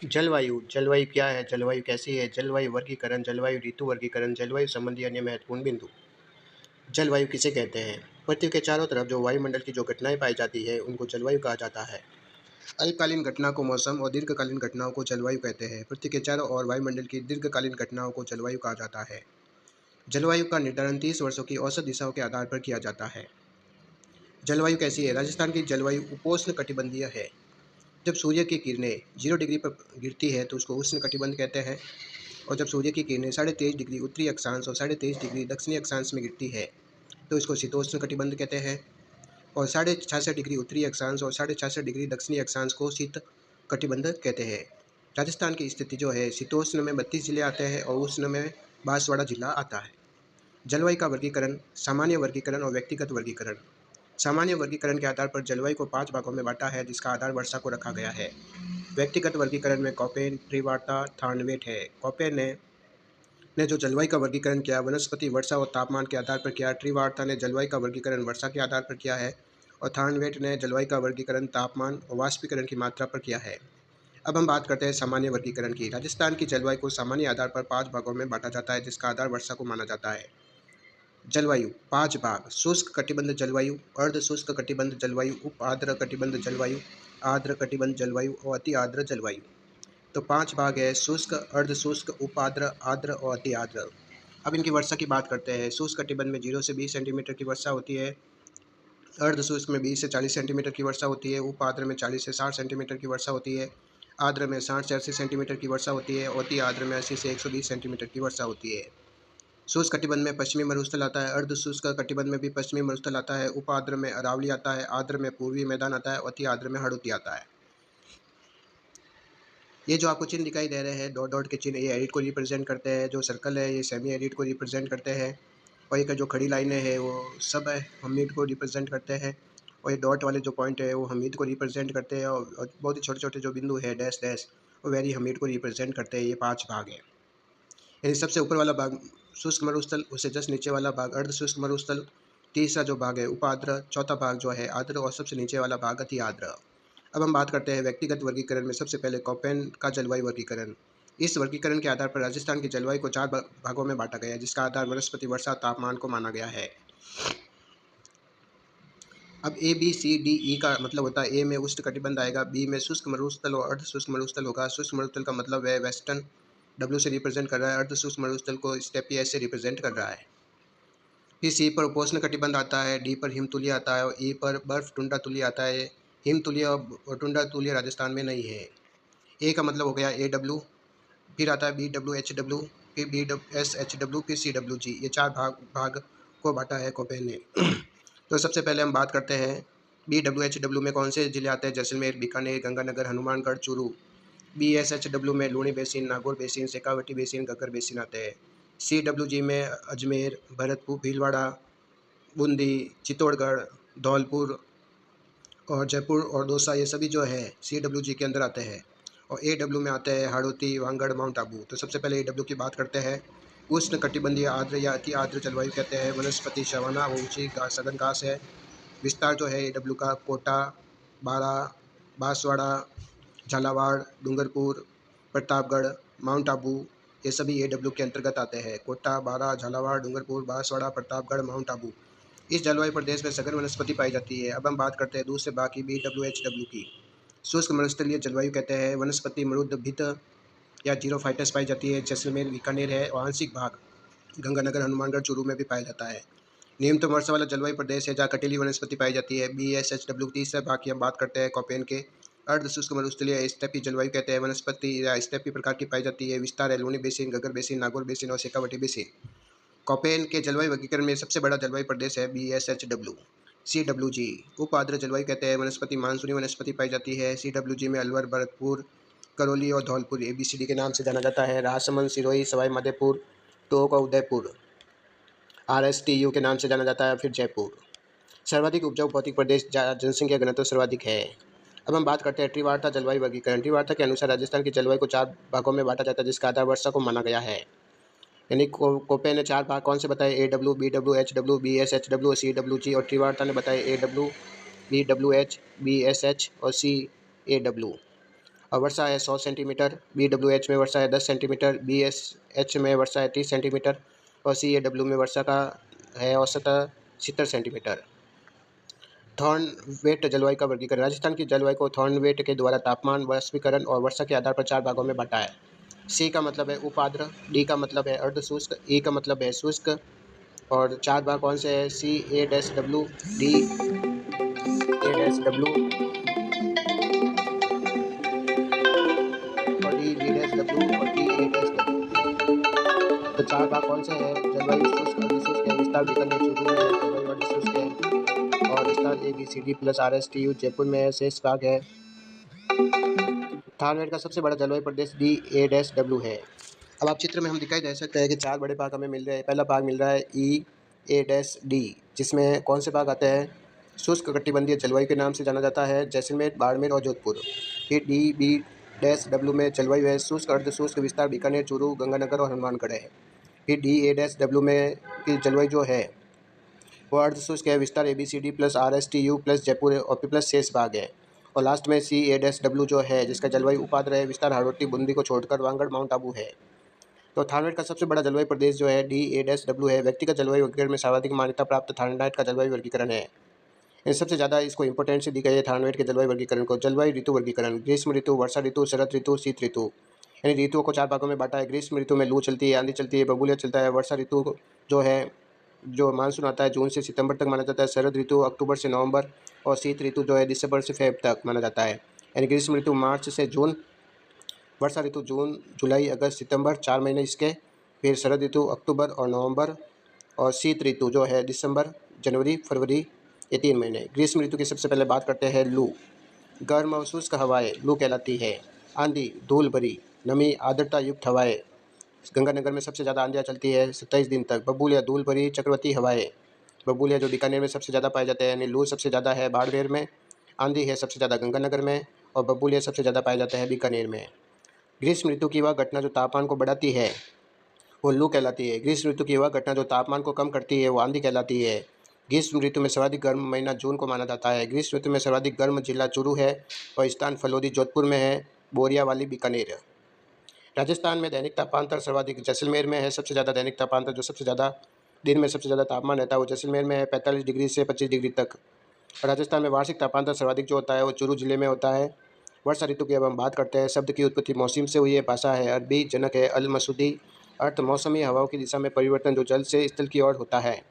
जलवायु जलवायु क्या है? जलवायु कैसी है? जलवायु वर्गीकरण, जलवायु ऋतु वर्गीकरण, जलवायु संबंधी अन्य महत्वपूर्ण बिंदु। जलवायु किसे कहते हैं? पृथ्वी के चारों तरफ जो वायुमंडल की जो घटनाएं पाई जाती है उनको जलवायु कहा जाता है। अल्पकालीन घटना को मौसम और दीर्घकालीन घटनाओं को जलवायु कहते हैं। पृथ्वी के चारों ओर वायुमंडल की दीर्घकालीन घटनाओं को जलवायु कहा जाता है। जलवायु का निर्धारण 30 वर्षों की औसत दिशाओं के आधार पर किया जाता है। जलवायु कैसी है? राजस्थान की जलवायु उपोष्ण कटिबंधीय है। जब सूर्य की किरणें 0 डिग्री पर गिरती है तो उसको उष्ण कटिबंध कहते हैं। और जब सूर्य की किरणें 23.5 डिग्री उत्तरी अक्षांश और 23.5 डिग्री दक्षिणी अक्षांश में गिरती है तो इसको शीतोष्ण कटिबंध कहते हैं। और 66.5 डिग्री उत्तरी अक्षांश और 66.5 डिग्री दक्षिणी अक्षांश को शीत कटिबंध कहते हैं। राजस्थान की स्थिति जो है, शीतोष्ण में 32 जिले आते हैं और उष्ण में बांसवाड़ा जिला आता है। जलवायु का वर्गीकरण, सामान्य वर्गीकरण और व्यक्तिगत वर्गीकरण। सामान्य वर्गीकरण के आधार पर जलवायु को 5 भागों में बांटा है, जिसका आधार वर्षा को रखा गया है। व्यक्तिगत वर्गीकरण में कोपेन, ट्रिवार्ता, थार्नवेट है। कोपेन ने जो जलवायु का वर्गीकरण किया, वनस्पति, वर्षा और तापमान के आधार पर किया। ट्रिवार्ता ने जलवायु का वर्गीकरण वर्षा के आधार पर किया है। और थार्नवेट ने जलवायु का वर्गीकरण तापमान और वाष्पीकरण की मात्रा पर किया है। अब हम बात करते हैं सामान्य वर्गीकरण की। राजस्थान की जलवायु को सामान्य आधार पर 5 भागों में बांटा जाता है, जिसका आधार वर्षा को माना जाता है। जलवायु 5 भाग: शुष्क कटिबंध जलवायु, अर्ध शुष्क कटिबंध जलवायु, उप आर्द्र कटिबंध जलवायु, आर्द्र कटिबंध जलवायु और अति आर्द्र जलवायु। तो 5 भाग है: शुष्क, अर्ध शुष्क, उप आर्द्र, आर्द्र और अति आर्द्र। अब इनकी वर्षा की बात करते हैं। शुष्क कटिबंध में 0 से 20 सेंटीमीटर की वर्षा होती है। अर्ध शुष्क में 20 से 40 सेंटीमीटर की वर्षा होती है। उप आर्द्र में 40 से 60 सेंटीमीटर की वर्षा होती है। आर्द्र में 60 से 80 सेंटीमीटर की वर्षा होती है। और अति आर्द्र में 80 से 120 सेंटीमीटर की वर्षा होती है। शुष्क कटिबंध में पश्चिमी मरुस्थल आता है। अर्ध शुष्क कटिबंध में भी पश्चिमी मरुस्थल आता है। उप आर्द्र में अरावली आता है। आर्द्र में पूर्वी मैदान आता है। और अति आर्द्र में हाड़ौती आता है। ये जो आपको चिन्ह दिखाई दे रहे हैं, डॉट डॉट के चिन्ह, ये एरिड को रिप्रेजेंट करते हैं। जो सर्कल है, ये सेमी एरिड को रिप्रेजेंट करते हैं। और ये जो खड़ी लाइनें हैं वो सब हमीद को रिप्रेजेंट करते हैं। और ये डॉट वाले जो पॉइंट है वो हमीद को रिप्रेजेंट करते हैं। और बहुत ही छोटे छोटे जो बिंदु है, डैश डैश, वो वेरी हमीद को रिप्रेजेंट करते हैं। ये 5 भाग है। यानी सबसे ऊपर वाला भाग शुष्क मरुस्थल, उससे जस्ट नीचे वाला भाग अर्ध शुष्क मरुस्थल, तीसरा जो भाग है उपाद्र, चौथा भाग जो है आर्द्र और सबसे नीचे वाला भाग अति आर्द्र। अब हम बात करते हैं व्यक्तिगत वर्गीकरण में। सबसे पहले कोपेन का जलवायु वर्गीकरण। इस वर्गीकरण के आधार पर राजस्थान की जलवायु को 4 भागों में बांटा गया है, जिसका आधार वनस्पति, वर्षा, तापमान को माना गया है। अब ए बी सी डी ई का मतलब होता है, ए में उष्ण कटिबंध आएगा, बी में शुष्क मरुस्थल और अर्ध शुष्क मरुस्थल होगा। शुष्क मरुस्थल का मतलब है वेस्टर्न, डब्ल्यू से रिप्रेजेंट कर रहा है। अर्ध शुष्क मरुस्थल को स्टेपी एस से रिप्रेजेंट कर रहा है। फिर सी पर उपोष्ण कटिबंध आता है, डी पर हिमतुल्य आता है और ई पर बर्फ टुंडा तुल्य आता है। हिमतुल्य और टुंडा तुल्य राजस्थान में नहीं है। ए का मतलब हो गया ए डब्ल्यू, फिर आता है बी डब्ल्यू एच डब्ल्यू, फिर बी एस एच डब्ल्यू, फिर सी डब्ल्यू जी। ये 4 भाग को बांटा है कोपेन ने। तो सबसे पहले हम बात करते हैं बी डब्ल्यू एच डब्ल्यू में कौन से जिले आते हैं। Jaisalmer, Bikaner, Ganganagar, Hanumangarh, Churu. B S H W में Luni basin, Nagaur basin, Shekhawati basin, Ghaggar basin आते हैं। सी डब्ल्यू जी में अजमेर, भरतपुर, भीलवाड़ा, बूंदी, चित्तौड़गढ़, धौलपुर और जयपुर और दौसा, ये सभी जो है सी डब्ल्यू जी के अंदर आते हैं। और ए डब्ल्यू में आते हैं हाड़ौती, वांगड़, माउंट आबू। तो सबसे पहले ए डब्ल्यू की बात करते हैं। उष्ण कटिबंधीय आर्द्र या अति आर्द्र जलवायु कहते हैं। वनस्पति सवाना व ऊंची सघन घास है। विस्तार जो है ए डब्ल्यू का कोटा, बारा, बांसवाड़ा, झालावाड़, डूंगरपुर, प्रतापगढ़, माउंट आबू, ये सभी ए डब्ल्यू के अंतर्गत आते हैं। कोटा, बारा, झालावाड़, डूंगरपुर, बांसवाड़ा, प्रतापगढ़, माउंट आबू। इस जलवायु प्रदेश में सघन वनस्पति पाई जाती है। अब हम बात करते हैं दूसरे भाग की, बी डब्ल्यू एच डब्ल्यू की। शुष्क मरुस्थलीय जलवायु कहते हैं। वनस्पति मरुद भित्त या जीरोफाइटस पाई जाती है। जैसलमेर, बीकानेर है और आंशिक भाग गंगानगर, हनुमानगढ़, चूरू में भी पाया जाता है। नियमित वर्षा वाला जलवायु प्रदेश है, जहाँ कटीली वनस्पति पाई जाती है। B S H W. तीसरे भाग की हम बात करते हैं कोपेन के। अर्ध शुष्क मरुस्थलीय स्टेपी जलवायु कहते हैं। वनस्पति या स्टेपी प्रकार की पाई जाती है। विस्तार है Luni basin, Ghaggar basin, Nagaur basin और शेखावटी बेसिन। कोपेन के जलवायु वर्गीकरण में सबसे बड़ा जलवायु प्रदेश है B S H W. C W G उप आर्द्र जलवायु कहते हैं। वनस्पति मानसूनी वनस्पति पाई जाती है। सी डब्ल्यू जी में अलवर, भरतपुर, करौली और Dholpur A B C D के नाम से जाना जाता है। राजसमंद, सिरोही, सवाई माधोपुर, टोंक और Udaipur R S T U के नाम से जाना जाता है। फिर जयपुर। सर्वाधिक उपजाऊ भौतिक प्रदेश, जनसंख्या घनत्व सर्वाधिक है। अब हम बात करते हैं त्रिवार्ता जलवायु वर्गीकरण। त्रिवार्ता के अनुसार राजस्थान की जलवायु को 4 भागों में बांटा जाता है, जिसका आधार वर्षा को माना गया है। यानी कोपे ने 4 भाग कौन से बताए? A W, B W H W, B S H W, C W G. और त्रिवार्ता ने बताए A W, B W H, B S H और सी ए डब्ल्यू। और वर्षा है 100 सेंटीमीटर, BWH में वर्षा है 10 सेंटीमीटर, BSH में वर्षा है 30 सेंटीमीटर और CAW में वर्षा का है औसत 70 सेंटीमीटर। थॉर्नवेट जलवायु का वर्गीकरण। राजस्थान की जलवायु को थॉर्नवेट के द्वारा तापमान, वाष्पीकरण और वर्षा के आधार पर 4 भागों में बांटा है। C का मतलब है उपाद्र, D का मतलब है अर्धशुष्क, E का मतलब है शुष्क और 4 भाग कौन से है? CAW, DAW और DBW और DAW। तो 4 भाग कौन से हैं? जलवायु शुष्क, अर्धशुष्क है, विस्तार बीकानेर चूरू में है, जलवायु अर्धशुष्क है और विस्तार ABCD प्लस RSTU जयपुर में है, शेष भाग है। थारवेट का सबसे बड़ा जलवायु प्रदेश DAW है। अब आप चित्र में हम दिखाई दे सकते हैं कि 4 बड़े भाग हमें मिल रहे हैं। पहला भाग मिल रहा है EAD, जिसमें कौन से भाग आते हैं? शुष्क कटिबंधीय जलवायु के नाम से जाना जाता है जैसलमेर, बाड़मेर और जोधपुर। फिर DB-W में जलवायु है शुष्क, अर्धशुष्क, विस्तार बीकानेर, चूरू, गंगानगर और हनुमानगढ़ है। फिर DA-W में की जलवायु जो है वो अर्धशुष्क है, विस्तार ABCD plus RSTU plus Jaipur और प्लस शेष भाग है। और लास्ट में CA-W जो है जिसका जलवायु उपाद्र है, विस्तार हाड़ौती बूंदी को छोड़कर वांगड़ माउंट आबू है। तो थारवेट का सबसे बड़ा जलवायु प्रदेश जो है DA-W है। व्यक्तिगत जलवायु वर्गीकरण में सर्वाधिक मान्यता प्राप्त थारवेट का जलवायु वर्गीकरण है। सबसे ज़्यादा इसको इंपॉर्टेंस दी गई है थारवेट के जलवायु वर्गीकरण को। जलवायु ऋतु वर्गीकरण। ग्रीष्म ऋतु, वर्षा ऋतु, शरद ऋतु, शीत ऋतु। यानी ऋतुओं को 4 भागों में बांटा है। ग्रीष्म ऋतु में लू चलती है, आंधी चलती है, बबूलिया चलता है। वर्षा ऋतु जो है जो मानसून आता है जून से सितंबर तक माना जाता है। शरद ऋतु अक्टूबर से नवंबर और शीत ऋतु जो है दिसंबर से फेब तक माना जाता है। यानी ग्रीष्म ऋतु मार्च से जून, वर्षा ऋतु जून, जुलाई, अगस्त, सितंबर, 4 महीने इसके। फिर शरद ऋतु अक्टूबर और नवंबर और शीत ऋतु जो है दिसंबर, जनवरी, फरवरी, ये 3 महीने। ग्रीष्म ऋतु की सबसे पहले बात करते हैं लू। गर्म और शुष्क हवाएं लू कहलाती है। आंधी, धूल भरी, नमी, आर्द्रता युक्त हवाएं। गंगानगर में सबसे ज़्यादा आंधियाँ चलती है 27 दिन तक। बबूलिया, धूल भरी चक्रवाती हवाएं। बबूलिया जो बीकानेर में सबसे ज़्यादा पाए जाते हैं। यानी लू सबसे ज़्यादा है बाड़मेर में, आंधी है सबसे ज़्यादा गंगानगर में और बबूलिया सबसे ज़्यादा पाया जाता है बीकानेर में। ग्रीष्म ऋतु की वह घटना जो तापमान को बढ़ाती है वो लू कहलाती है। ग्रीष्म ऋतु की वह घटना जो तापमान को कम करती है वो आंधी कहलाती है। ग्रीष्म ऋतु में सर्वाधिक गर्म महीना जून को माना जाता है। ग्रीष्म ऋतु में सर्वाधिक गर्म जिला चूरू है और स्थान फलोदी जोधपुर में है, बोरियावाली बीकानेर। राजस्थान में दैनिक तापांतर सर्वाधिक जैसलमेर में है। सबसे ज़्यादा दैनिक तापांतर जो सबसे ज़्यादा दिन में सबसे ज़्यादा तापमान रहता है वो जैसलमेर में है, 45 डिग्री से 25 डिग्री तक। राजस्थान में वार्षिक तापांतर सर्वाधिक जो होता है वो चूरू जिले में होता है। वर्षा ऋतु की अब हम बात करते हैं। शब्द की उत्पत्ति मौसम से हुई है। भाषा है अरबी, जनक है अल मसूदी। अर्थ मौसमी हवाओं की दिशा में परिवर्तन जो जल से स्थल की ओर होता है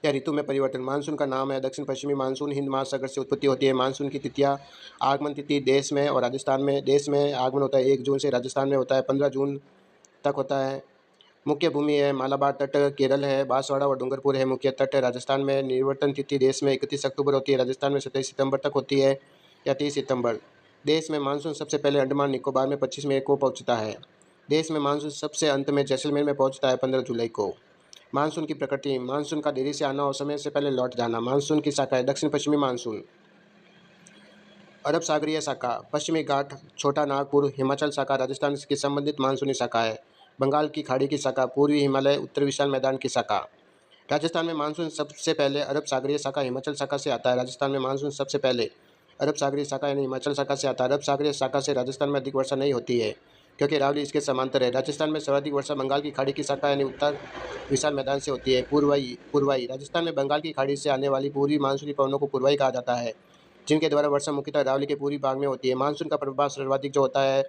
या ऋतु में परिवर्तन। मानसून का नाम है दक्षिण पश्चिमी मानसून, हिंद महासागर से उत्पत्ति होती है। मानसून की तिथियां, आगमन तिथि देश में और राजस्थान में। देश में आगमन होता है 1 जून से, राजस्थान में होता है 15 जून तक होता है। मुख्य भूमि है मालाबार तट, केरल है, बांसवाड़ा और डूंगरपुर है मुख्य तट। राजस्थान में निवर्तन तिथि देश में 31 अक्टूबर होती है, राजस्थान में 27 सितंबर तक होती है या 30 सितंबर। देश में मानसून सबसे पहले अंडमान निकोबार में 25 मई को पहुंचता है। देश में मानसून सबसे अंत में जैसलमेर में पहुंचता है 15 जुलाई को। मानसून की प्रकृति। मानसून का देरी से आना और समय से पहले लौट जाना। मानसून की शाखाएं। दक्षिण पश्चिमी मानसून, अरब सागरीय शाखा, पश्चिमी घाट, छोटा नागपुर, हिमाचल शाखा राजस्थान की संबंधित मानसूनी शाखा है। बंगाल की खाड़ी की शाखा, पूर्वी हिमालय, उत्तर विशाल मैदान की शाखा। राजस्थान में मानसून सबसे पहले अरब सागरीय शाखा हिमाचल शाखा से आता है। राजस्थान में मानसून सबसे पहले अरब सागरीय शाखा यानी हिमाचल शाखा से आता है। अरब सागरीय शाखा से राजस्थान में अधिक वर्षा नहीं होती है क्योंकि अरावली इसके समांतर है। राजस्थान में सर्वाधिक वर्षा बंगाल की खाड़ी की शाखा यानी उत्तर विशाल मैदान से होती है। पूर्वाई राजस्थान में बंगाल की खाड़ी से आने वाली पूर्वी मानसूनी पवनों को पूर्वाई कहा जाता है, जिनके द्वारा वर्षा मुख्यतः अरावली के पूर्वी भाग में होती है। मानसून का प्रभाव सर्वाधिक जो होता है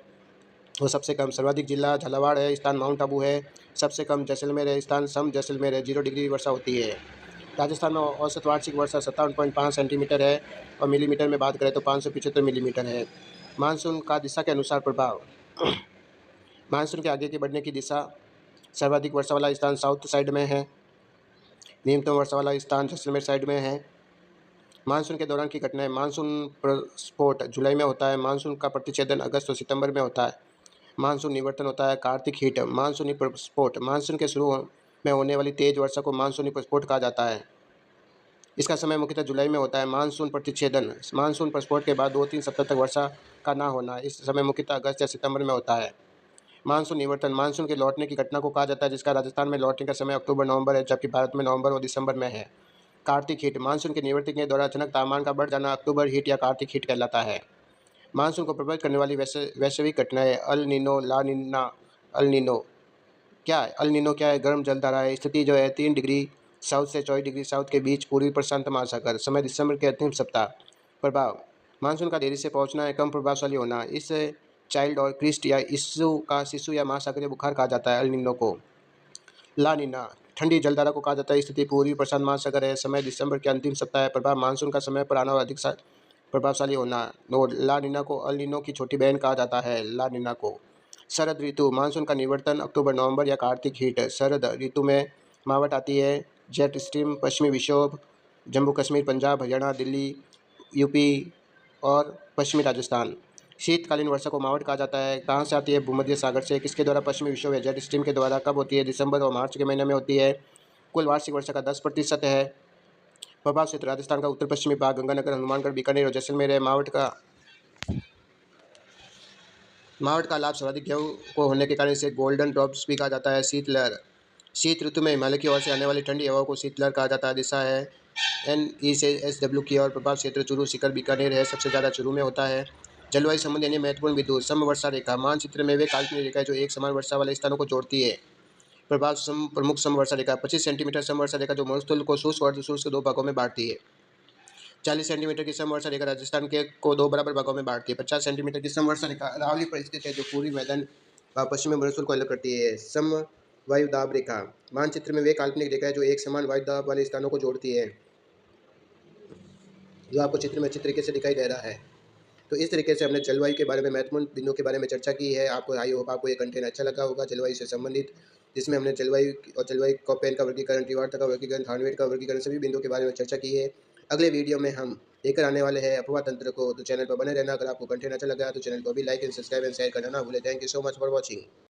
वो सबसे कम। सर्वाधिक जिला झालावाड़ है, स्थान माउंट आबू है। सबसे कम जैसलमेर है, स्थान सम जैसलमेर है, 0 डिग्री वर्षा होती है। राजस्थान में औसत वार्षिक वर्षा 57.5 सेंटीमीटर है और मिलीमीटर में बात करें तो 575 मिलीमीटर है। मानसून का दिशा के अनुसार प्रभाव। मानसून के आगे के बढ़ने की दिशा। सर्वाधिक वर्षा वाला स्थान साउथ साइड में है, न्यूनतम वर्षा वाला स्थान जैसलमेर साइड में है। मानसून के दौरान की घटनाएं। मानसून प्रस्फोट जुलाई में होता है। मानसून का प्रतिच्छेदन अगस्त और सितंबर में होता है। मानसून निवर्तन होता है कार्तिक हीट। मानसूनी प्रस्फोट, मानसून के शुरू में होने वाली तेज वर्षा को मानसूनी प्रस्फोट कहा जाता है। इसका समय मुख्यतः जुलाई में होता है। मानसून प्रतिच्छेदन, मानसून प्रस्फोट के बाद 2-3 सप्ताह तक वर्षा का ना होना। इस समय मुख्यतः अगस्त या सितंबर में होता है। मानसून निवर्तन, मानसून के लौटने की घटना को कहा जाता है जिसका राजस्थान में लौटने का समय अक्टूबर नवंबर है जबकि भारत में नवंबर और दिसंबर में है। कार्तिक हीट, मानसून के निवर्तन के दौरान अचानक तापमान का बढ़ जाना अक्टूबर हीट या कार्तिक हीट कहलाता है। मानसून को प्रभावित करने वाली वैश्विक घटनाएं अल नीनो, ला नीना। अल नीनो क्या है? अल नीनो क्या है? गर्म जलधाराएं स्थिति जो है 3 डिग्री साउथ से 24 डिग्री साउथ के बीच पूर्वी प्रशांत महासागर। समय दिसंबर के अंतिम सप्ताह। प्रभाव: मानसून का देरी से पहुंचना है, कम प्रभावशाली होना। इस चाइल्ड और क्रिस्ट या यीशु का शिशु या महासागरीय बुखार कहा जाता है। अल नीनो को ला नीना ठंडी जलधारा को कहा जाता है। स्थिति पूर्वी प्रशांत महासागर है। समय दिसंबर के अंतिम सप्ताह है। प्रभाव: मानसून का समय पर आना और अधिक प्रभावशाली होना। नोड: ला नीना को अल नीनो की छोटी बहन कहा जाता है। ला नीना को शरद ऋतु: मानसून का निवर्तन अक्टूबर नवंबर या कार्तिक हीट। शरद ऋतु में मावट आती है। जेट स्ट्रीम पश्चिमी विक्षोभ जम्मू कश्मीर, पंजाब, हरियाणा, दिल्ली, यूपी और पश्चिमी राजस्थान। शीतकालीन वर्षा को मावट कहा जाता है। कहाँ से आती है? भूमध्य सागर से। किसके द्वारा? पश्चिमी विक्षोभ या जेट स्ट्रीम के द्वारा। कब होती है? दिसंबर और मार्च के महीने में होती है। कुल वार्षिक वर्षा का 10% है। प्रभाव क्षेत्र: राजस्थान का उत्तर पश्चिमी भाग, गंगानगर, हनुमानगढ़, बीकानेर और जैसलमेर है। मावट का लाभ सर्वाधिक गेहूं को होने के कारण इसे गोल्डन ड्रॉप्स भी कहा जाता है। शीतलहर: शीत ऋतु में हिमालय की ओर से आने वाली ठंडी हवाओं को शीतलहर कहा जाता है। दिशा है NE से SW की ओर। प्रभाव क्षेत्र: चूरू, सीकर, बीकानेर है। सबसे ज़्यादा चूरू में होता है। जलवायु संबंधी अन्य महत्वपूर्ण बिंदु: सम वर्षा रेखा: मानचित्र में वे काल्पनिक रेखा है जो एक समान वर्षा वाले स्थानों को जोड़ती है। प्रभाव: प्रमुख सम वर्षा रेखा 25 सेंटीमीटर सम वर्षा रेखा जो मरुस्थल को शुष्क और अर्धशुष्क के दो भागों में बांटती है। 40 सेंटीमीटर की सम वर्षा रेखा राजस्थान के को दो बराबर भागों में बांटती है। 50 सेंटीमीटर की सम वर्षा रेखा अरावली पर स्थित है जो पूर्वी मैदान व पश्चिमी मरुस्थल को अलग करती है। सम वायुदाब रेखा: मानचित्र में वे काल्पनिक रेखा है जो एक समान वायुदाब वाले स्थानों को जोड़ती है, जो आपको चित्र में अच्छी तरीके से दिखाई दे रहा है। तो इस तरीके से हमने जलवायु के बारे में, महत्वपूर्ण बिंदुओं के बारे में चर्चा की है। आपको आई होप आपको ये कंटेंट अच्छा लगा होगा जलवायु से संबंधित, जिसमें हमने जलवायु और जलवायु कॉपेन का वर्गीकरण, तीव्रता का वर्गीकरण, हार्नवेट का वर्गीकरण, सभी बिंदुओं के बारे में चर्चा की है। अगले वीडियो में हम लेकर आने वाले हैं अफवाह तंत्र को। तो चैनल पर बने रहना। अगर आपको कंटेंट अच्छा लगा तो चैनल को भी like and subscribe and share करना ना भूलें। Thank you so much for watching.